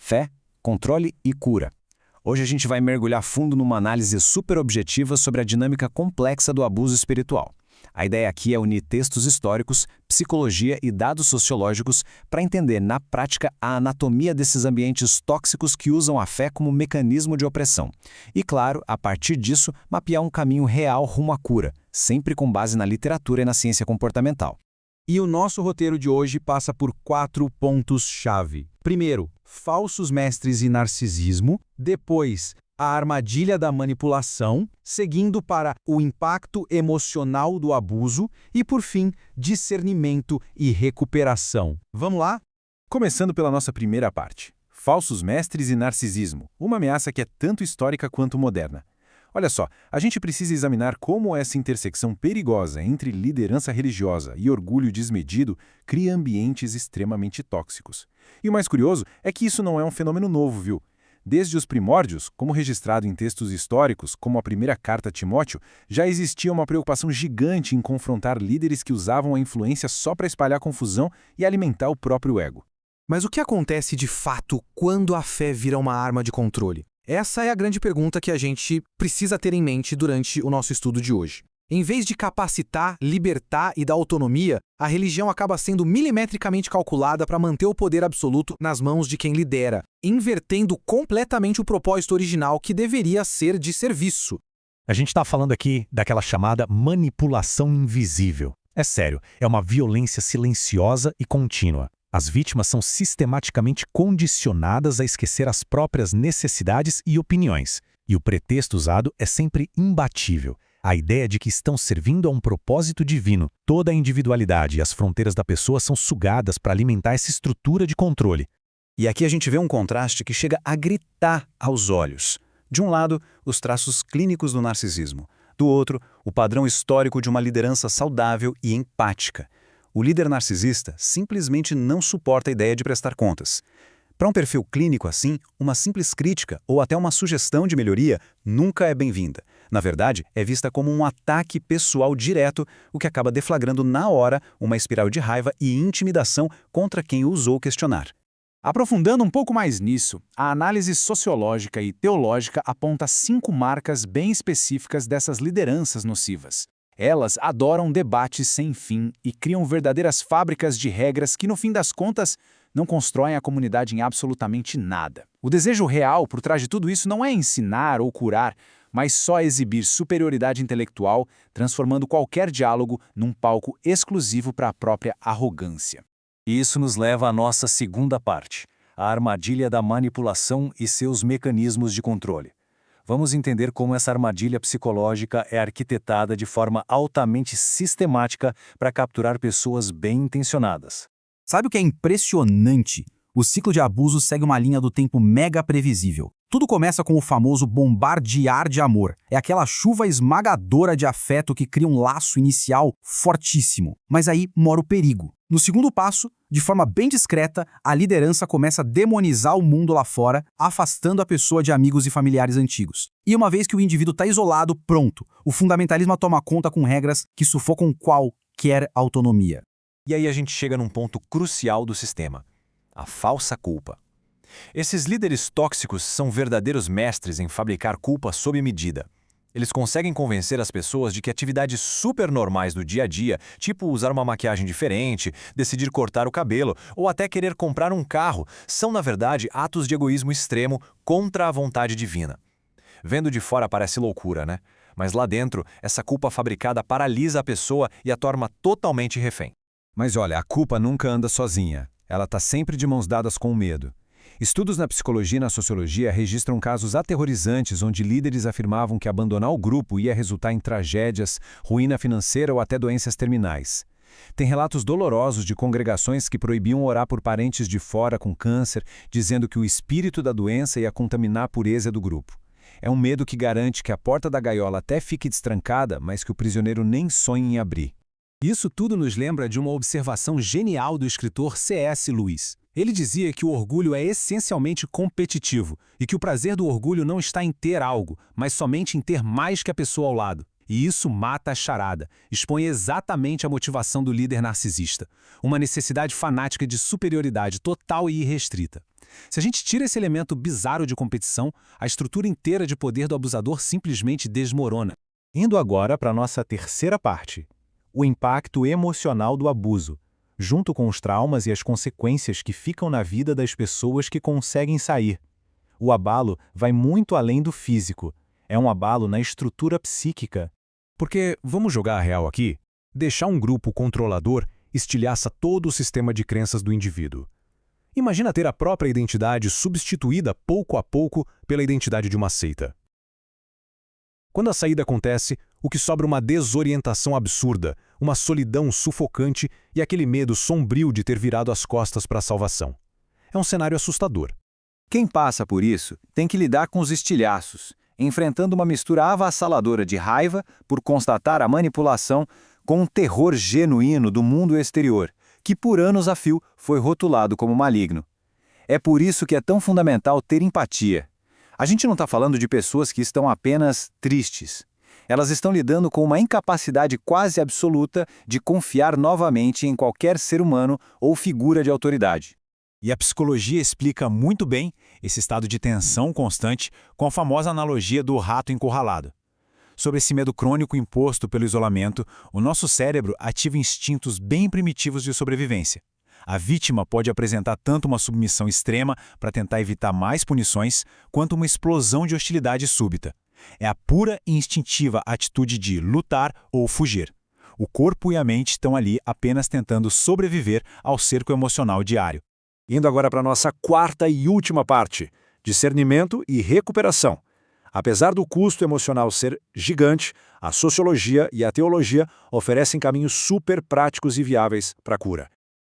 fé, controle e cura. Hoje a gente vai mergulhar fundo numa análise super objetiva sobre a dinâmica complexa do abuso espiritual. A ideia aqui é unir textos históricos, psicologia e dados sociológicos para entender, na prática, a anatomia desses ambientes tóxicos que usam a fé como mecanismo de opressão. E, claro, a partir disso, mapear um caminho real rumo à cura, sempre com base na literatura e na ciência comportamental. E o nosso roteiro de hoje passa por 4 pontos-chave. Primeiro, falsos mestres e narcisismo. Depois, a armadilha da manipulação, seguindo para o impacto emocional do abuso e, por fim, discernimento e recuperação. Vamos lá? Começando pela nossa primeira parte. Falsos mestres e narcisismo, uma ameaça que é tanto histórica quanto moderna. Olha só, a gente precisa examinar como essa intersecção perigosa entre liderança religiosa e orgulho desmedido cria ambientes extremamente tóxicos. E o mais curioso é que isso não é um fenômeno novo, viu? Desde os primórdios, como registrado em textos históricos, como a primeira carta a Timóteo, já existia uma preocupação gigante em confrontar líderes que usavam a influência só para espalhar confusão e alimentar o próprio ego. Mas o que acontece de fato quando a fé vira uma arma de controle? Essa é a grande pergunta que a gente precisa ter em mente durante o nosso estudo de hoje. Em vez de capacitar, libertar e dar autonomia, a religião acaba sendo milimetricamente calculada para manter o poder absoluto nas mãos de quem lidera, invertendo completamente o propósito original que deveria ser de serviço. A gente está falando aqui daquela chamada manipulação invisível. É sério, é uma violência silenciosa e contínua. As vítimas são sistematicamente condicionadas a esquecer as próprias necessidades e opiniões. E o pretexto usado é sempre imbatível. A ideia de que estão servindo a um propósito divino. Toda a individualidade e as fronteiras da pessoa são sugadas para alimentar essa estrutura de controle. E aqui a gente vê um contraste que chega a gritar aos olhos. De um lado, os traços clínicos do narcisismo. Do outro, o padrão histórico de uma liderança saudável e empática. O líder narcisista simplesmente não suporta a ideia de prestar contas. Para um perfil clínico assim, uma simples crítica ou até uma sugestão de melhoria nunca é bem-vinda. Na verdade, é vista como um ataque pessoal direto, o que acaba deflagrando na hora uma espiral de raiva e intimidação contra quem ousou questionar. Aprofundando um pouco mais nisso, a análise sociológica e teológica aponta 5 marcas bem específicas dessas lideranças nocivas. Elas adoram debates sem fim e criam verdadeiras fábricas de regras que, no fim das contas, não constroem a comunidade em absolutamente nada. O desejo real por trás de tudo isso não é ensinar ou curar, mas só exibir superioridade intelectual, transformando qualquer diálogo num palco exclusivo para a própria arrogância. E isso nos leva à nossa segunda parte, a armadilha da manipulação e seus mecanismos de controle. Vamos entender como essa armadilha psicológica é arquitetada de forma altamente sistemática para capturar pessoas bem intencionadas. Sabe o que é impressionante? O ciclo de abuso segue uma linha do tempo mega previsível. Tudo começa com o famoso bombardear de amor. É aquela chuva esmagadora de afeto que cria um laço inicial fortíssimo. Mas aí mora o perigo. No segundo passo, de forma bem discreta, a liderança começa a demonizar o mundo lá fora, afastando a pessoa de amigos e familiares antigos. E uma vez que o indivíduo está isolado, pronto, o fundamentalismo toma conta com regras que sufocam qualquer autonomia. E aí a gente chega num ponto crucial do sistema: a falsa culpa. Esses líderes tóxicos são verdadeiros mestres em fabricar culpa sob medida. Eles conseguem convencer as pessoas de que atividades super normais do dia a dia, tipo usar uma maquiagem diferente, decidir cortar o cabelo ou até querer comprar um carro, são na verdade atos de egoísmo extremo contra a vontade divina. Vendo de fora parece loucura, né? Mas lá dentro, essa culpa fabricada paralisa a pessoa e a torna totalmente refém. Mas olha, a culpa nunca anda sozinha. Ela está sempre de mãos dadas com o medo. Estudos na psicologia e na sociologia registram casos aterrorizantes onde líderes afirmavam que abandonar o grupo ia resultar em tragédias, ruína financeira ou até doenças terminais. Tem relatos dolorosos de congregações que proibiam orar por parentes de fora com câncer, dizendo que o espírito da doença ia contaminar a pureza do grupo. É um medo que garante que a porta da gaiola até fique destrancada, mas que o prisioneiro nem sonhe em abrir. Isso tudo nos lembra de uma observação genial do escritor C.S. Lewis. Ele dizia que o orgulho é essencialmente competitivo e que o prazer do orgulho não está em ter algo, mas somente em ter mais que a pessoa ao lado. E isso mata a charada, expõe exatamente a motivação do líder narcisista, uma necessidade fanática de superioridade total e irrestrita. Se a gente tira esse elemento bizarro de competição, a estrutura inteira de poder do abusador simplesmente desmorona. Indo agora para a nossa terceira parte, o impacto emocional do abuso, junto com os traumas e as consequências que ficam na vida das pessoas que conseguem sair. O abalo vai muito além do físico. É um abalo na estrutura psíquica. Porque, vamos jogar a real aqui, deixar um grupo controlador estilhaça todo o sistema de crenças do indivíduo. Imagina ter a própria identidade substituída pouco a pouco pela identidade de uma seita. Quando a saída acontece, o que sobra é uma desorientação absurda, uma solidão sufocante e aquele medo sombrio de ter virado as costas para a salvação. É um cenário assustador. Quem passa por isso tem que lidar com os estilhaços, enfrentando uma mistura avassaladora de raiva por constatar a manipulação com um terror genuíno do mundo exterior, que por anos a fio foi rotulado como maligno. É por isso que é tão fundamental ter empatia. A gente não está falando de pessoas que estão apenas tristes. Elas estão lidando com uma incapacidade quase absoluta de confiar novamente em qualquer ser humano ou figura de autoridade. E a psicologia explica muito bem esse estado de tensão constante com a famosa analogia do rato encurralado. Sob esse medo crônico imposto pelo isolamento, o nosso cérebro ativa instintos bem primitivos de sobrevivência. A vítima pode apresentar tanto uma submissão extrema para tentar evitar mais punições, quanto uma explosão de hostilidade súbita. É a pura e instintiva atitude de lutar ou fugir. O corpo e a mente estão ali apenas tentando sobreviver ao cerco emocional diário. Indo agora para a nossa quarta e última parte, discernimento e recuperação. Apesar do custo emocional ser gigante, a sociologia e a teologia oferecem caminhos super práticos e viáveis para a cura.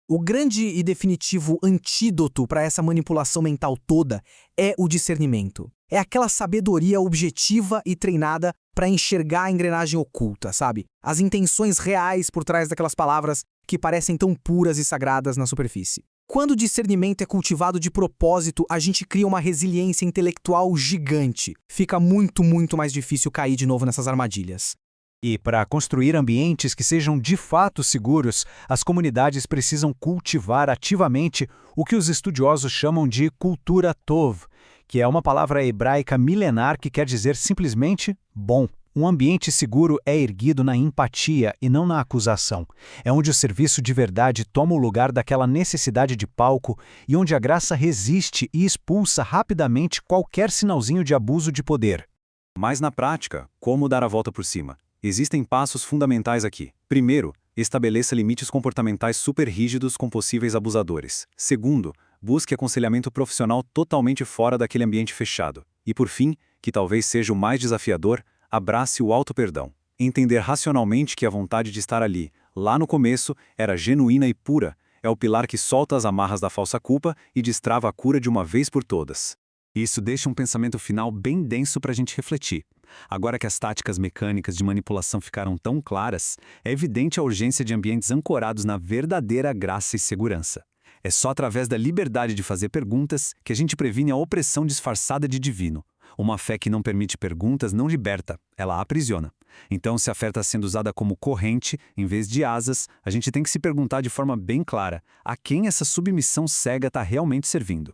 O grande e definitivo antídoto para essa manipulação mental toda é o discernimento. É aquela sabedoria objetiva e treinada para enxergar a engrenagem oculta, sabe? As intenções reais por trás daquelas palavras que parecem tão puras e sagradas na superfície. Quando o discernimento é cultivado de propósito, a gente cria uma resiliência intelectual gigante. Fica muito mais difícil cair de novo nessas armadilhas. E para construir ambientes que sejam de fato seguros, as comunidades precisam cultivar ativamente o que os estudiosos chamam de cultura tov, que é uma palavra hebraica milenar que quer dizer simplesmente bom. Um ambiente seguro é erguido na empatia e não na acusação. É onde o serviço de verdade toma o lugar daquela necessidade de palco e onde a graça resiste e expulsa rapidamente qualquer sinalzinho de abuso de poder. Mas na prática, como dar a volta por cima? Existem passos fundamentais aqui. Primeiro, estabeleça limites comportamentais super rígidos com possíveis abusadores. Segundo, busque aconselhamento profissional totalmente fora daquele ambiente fechado. E por fim, que talvez seja o mais desafiador, abrace o auto-perdão. Entender racionalmente que a vontade de estar ali, lá no começo, era genuína e pura, é o pilar que solta as amarras da falsa culpa e destrava a cura de uma vez por todas. Isso deixa um pensamento final bem denso para a gente refletir. Agora que as táticas mecânicas de manipulação ficaram tão claras, é evidente a urgência de ambientes ancorados na verdadeira graça e segurança. É só através da liberdade de fazer perguntas que a gente previne a opressão disfarçada de divino. Uma fé que não permite perguntas não liberta, ela aprisiona. Então, se a fé está sendo usada como corrente, em vez de asas, a gente tem que se perguntar de forma bem clara a quem essa submissão cega está realmente servindo.